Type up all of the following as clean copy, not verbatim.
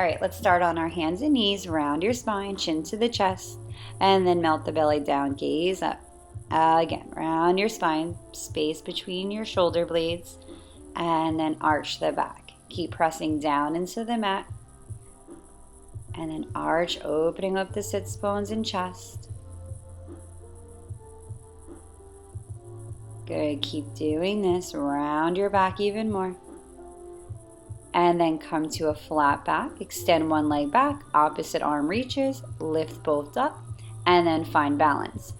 All right, let's start on our hands and knees. Round your spine, chin to the chest, and then melt the belly down. Gaze up. Again, round your spine, space between your shoulder blades, and then arch the back. Keep pressing down into the mat, and then arch, opening up the sits bones and chest. Good, keep doing this. Round your back even more. And then come to a flat back. Extend one leg back, opposite arm reaches, lift both up, and then find balance.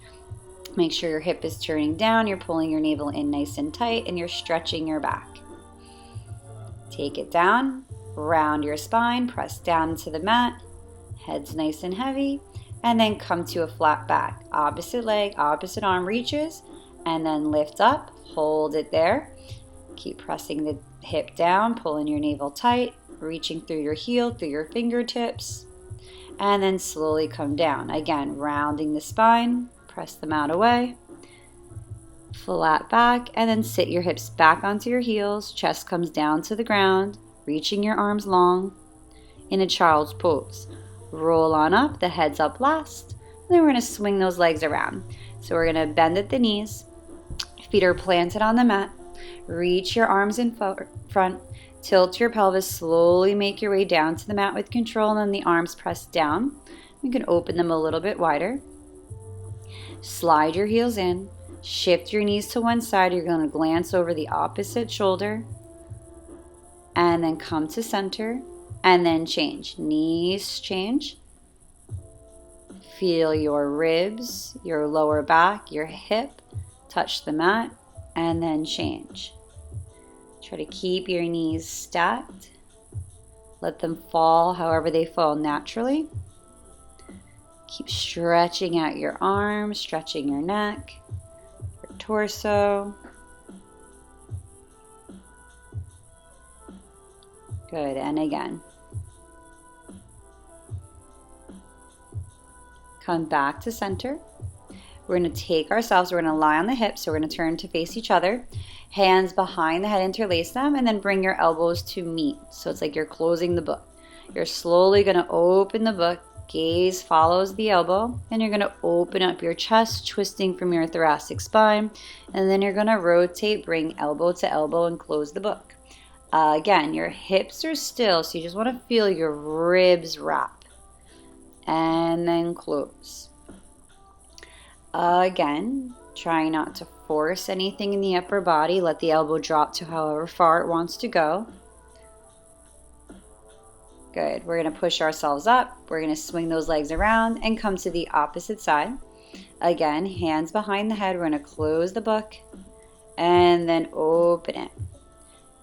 Make sure your hip is turning down, you're pulling your navel in nice and tight, and you're stretching your back. Take it down, round your spine, press down into the mat, head's nice and heavy, and then come to a flat back. Opposite leg, opposite arm reaches, and then lift up, hold it there. Keep pressing the hip down, pulling your navel tight, reaching through your heel, through your fingertips, and then slowly come down. Again, rounding the spine, press the mat away, flat back, and then sit your hips back onto your heels, chest comes down to the ground, reaching your arms long in a child's pose. Roll on up, the head's up last, and then we're going to swing those legs around. So we're going to bend at the knees, feet are planted on the mat. Reach your arms in front, tilt your pelvis, slowly make your way down to the mat with control, and then the arms press down. You can open them a little bit wider. Slide your heels in, shift your knees to one side. You're going to glance over the opposite shoulder, and then come to center, and then change. Knees change. Feel your ribs, your lower back, your hip, touch the mat, and then change. Try to keep your knees stacked. Let them fall however they fall naturally. Keep stretching out your arms, stretching your neck, your torso. Good, and again. Come back to center. We're going to take ourselves, we're going to lie on the hips, so we're going to turn to face each other. Hands behind the head, interlace them, and then bring your elbows to meet. So it's like you're closing the book. You're slowly going to open the book, gaze follows the elbow, and you're going to open up your chest, twisting from your thoracic spine, and then you're going to rotate, bring elbow to elbow, and close the book. Again, your hips are still, so you just want to feel your ribs wrap, and then close. Again, try not to force anything in the upper body. Let the elbow drop to however far it wants to go. Good. We're going to push ourselves up. We're going to swing those legs around and come to the opposite side. Again, hands behind the head. We're going to close the book and then open it.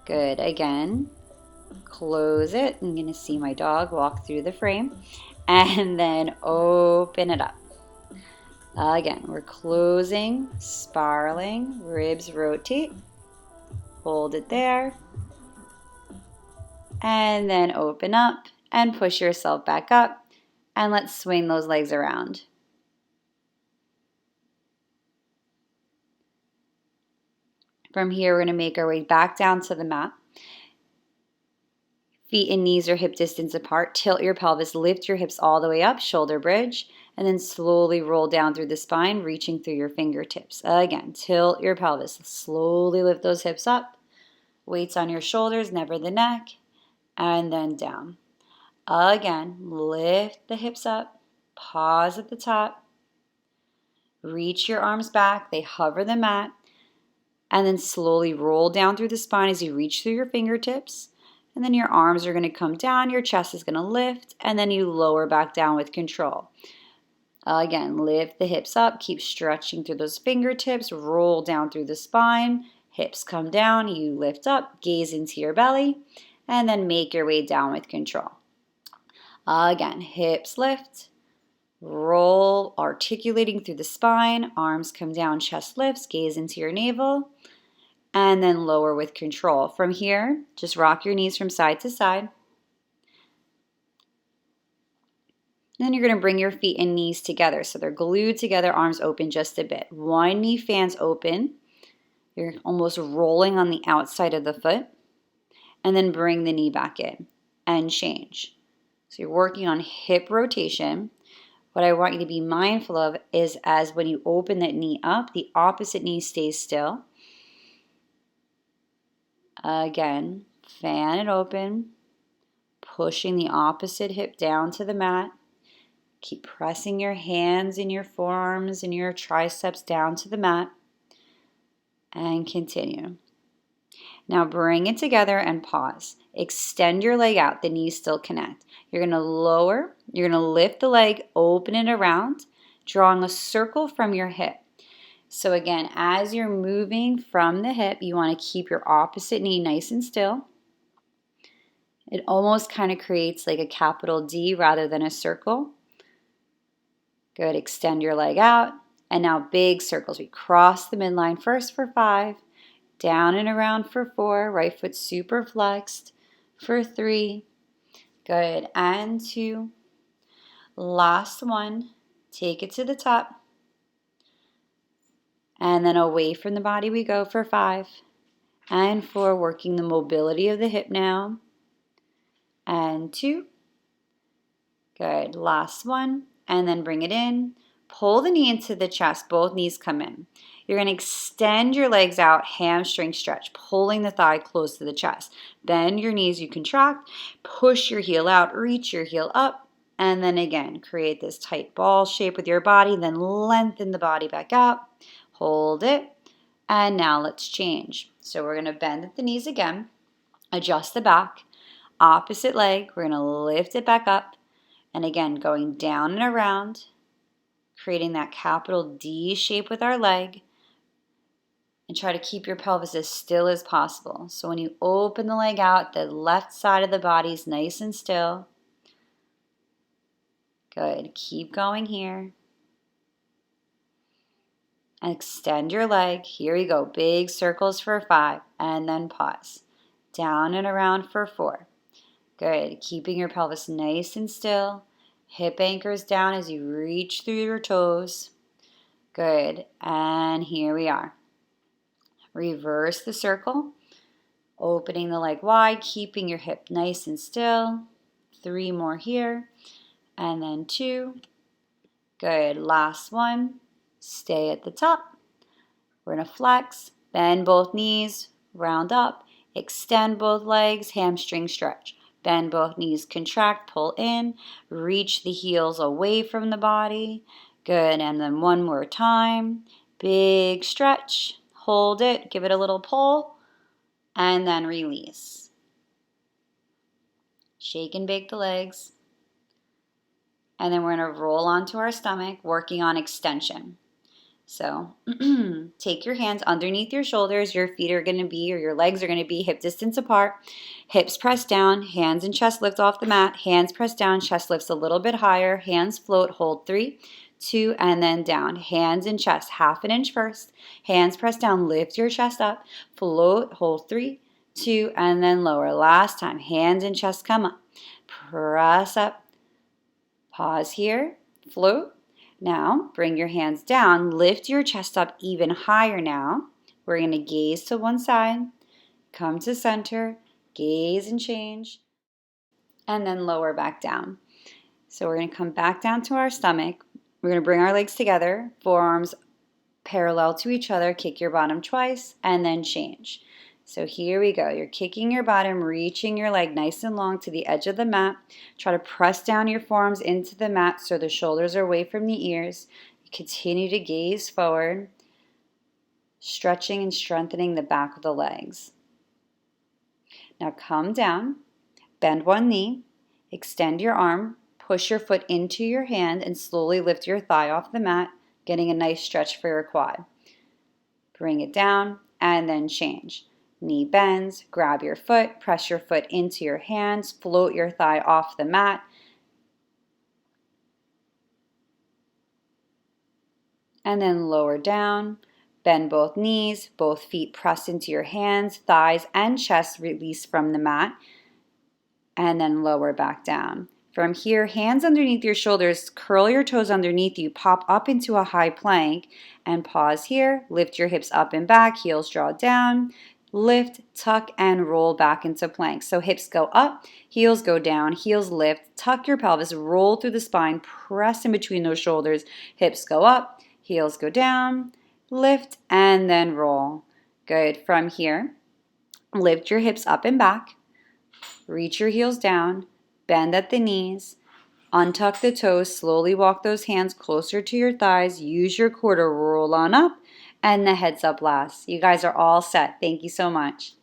Good. Again, close it. I'm going to see my dog walk through the frame and then open it up. Again, we're closing, spiraling, ribs rotate, hold it there, and then open up and push yourself back up, and let's swing those legs around. From here, we're going to make our way back down to the mat. Feet and knees are hip distance apart. Tilt your pelvis, lift your hips all the way up, shoulder bridge, and then slowly roll down through the spine, reaching through your fingertips. Again, tilt your pelvis, slowly lift those hips up. Weights on your shoulders, never the neck, and then down. Again, lift the hips up, pause at the top, reach your arms back, they hover the mat, and then slowly roll down through the spine as you reach through your fingertips. And then your arms are going to come down, your chest is going to lift, and then you lower back down with control. Again, lift the hips up, keep stretching through those fingertips, roll down through the spine, hips come down, you lift up, gaze into your belly, and then make your way down with control. Again, hips lift, roll, articulating through the spine, arms come down, chest lifts, gaze into your navel, and then lower with control. From here, just rock your knees from side to side. Then you're going to bring your feet and knees together. So they're glued together, arms open just a bit. One knee fans open. You're almost rolling on the outside of the foot. And then bring the knee back in and change. So you're working on hip rotation. What I want you to be mindful of is as when you open that knee up, the opposite knee stays still. Again, fan it open, pushing the opposite hip down to the mat. Keep pressing your hands and your forearms and your triceps down to the mat. And continue. Now bring it together and pause. Extend your leg out, the knees still connect. You're going to lift the leg, open it around, drawing a circle from your hip. So again, as you're moving from the hip, you want to keep your opposite knee nice and still. It almost kind of creates like a capital D rather than a circle. Good, extend your leg out. And now big circles. We cross the midline first for 5, down and around for 4, right foot super flexed for 3. Good, and 2. Last one, take it to the top. And then away from the body we go for 5. And 4, working the mobility of the hip now. And 2. Good, last one. And then bring it in. Pull the knee into the chest, both knees come in. You're going to extend your legs out, hamstring stretch, pulling the thigh close to the chest. Bend your knees, you contract, push your heel out, reach your heel up, and then again, create this tight ball shape with your body, then lengthen the body back out, hold it, and now let's change. So we're going to bend at the knees again, adjust the back, opposite leg, we're going to lift it back up, and again, going down and around, creating that capital D shape with our leg, and try to keep your pelvis as still as possible. So when you open the leg out, the left side of the body is nice and still. Good. Keep going here. And extend your leg. Here we go. Big circles for 5. And then pause. Down and around for 4. Good. Keeping your pelvis nice and still. Hip anchors down as you reach through your toes. Good. And here we are. Reverse the circle. Opening the leg wide, keeping your hip nice and still. 3 more here. And then 2. Good. Last one. Stay at the top. We're going to flex. Bend both knees. Round up. Extend both legs. Hamstring stretch. Bend both knees. Contract. Pull in. Reach the heels away from the body. Good. And then one more time. Big stretch. Hold it. Give it a little pull. And then release. Shake and bake the legs. And then we're going to roll onto our stomach, working on extension. So take your hands underneath your shoulders. Your feet are going to be, or your legs are going to be hip distance apart. Hips press down, hands and chest lift off the mat. Hands press down, chest lifts a little bit higher. Hands float, hold 3, 2, and then down. Hands and chest, half an inch first. Hands press down, lift your chest up. Float, hold 3, 2, and then lower. Last time, hands and chest come up. Press up. Pause here, float. Now, bring your hands down, lift your chest up even higher now. We're going to gaze to one side, come to center, gaze and change, and then lower back down. So we're going to come back down to our stomach. We're going to bring our legs together, forearms parallel to each other, kick your bottom twice, and then change. So here we go. You're kicking your bottom, reaching your leg nice and long to the edge of the mat. Try to press down your forearms into the mat so the shoulders are away from the ears. Continue to gaze forward, stretching and strengthening the back of the legs. Now come down, bend one knee, extend your arm, push your foot into your hand, and slowly lift your thigh off the mat, getting a nice stretch for your quad. Bring it down, and then change. Knee bends, grab your foot, press your foot into your hands, float your thigh off the mat. And then lower down, bend both knees, both feet press into your hands, thighs and chest release from the mat. And then lower back down. From here, hands underneath your shoulders, curl your toes underneath you, pop up into a high plank, and pause here. Lift your hips up and back, heels draw down. lift, tuck, and roll back into plank. So hips go up, heels go down, heels lift, tuck your pelvis, roll through the spine, press in between those shoulders. Hips go up, heels go down, lift, and then roll. Good. From here, lift your hips up and back, reach your heels down, bend at the knees, untuck the toes, slowly walk those hands closer to your thighs, use your core to roll on up, and the heads up last. You guys are all set. Thank you so much.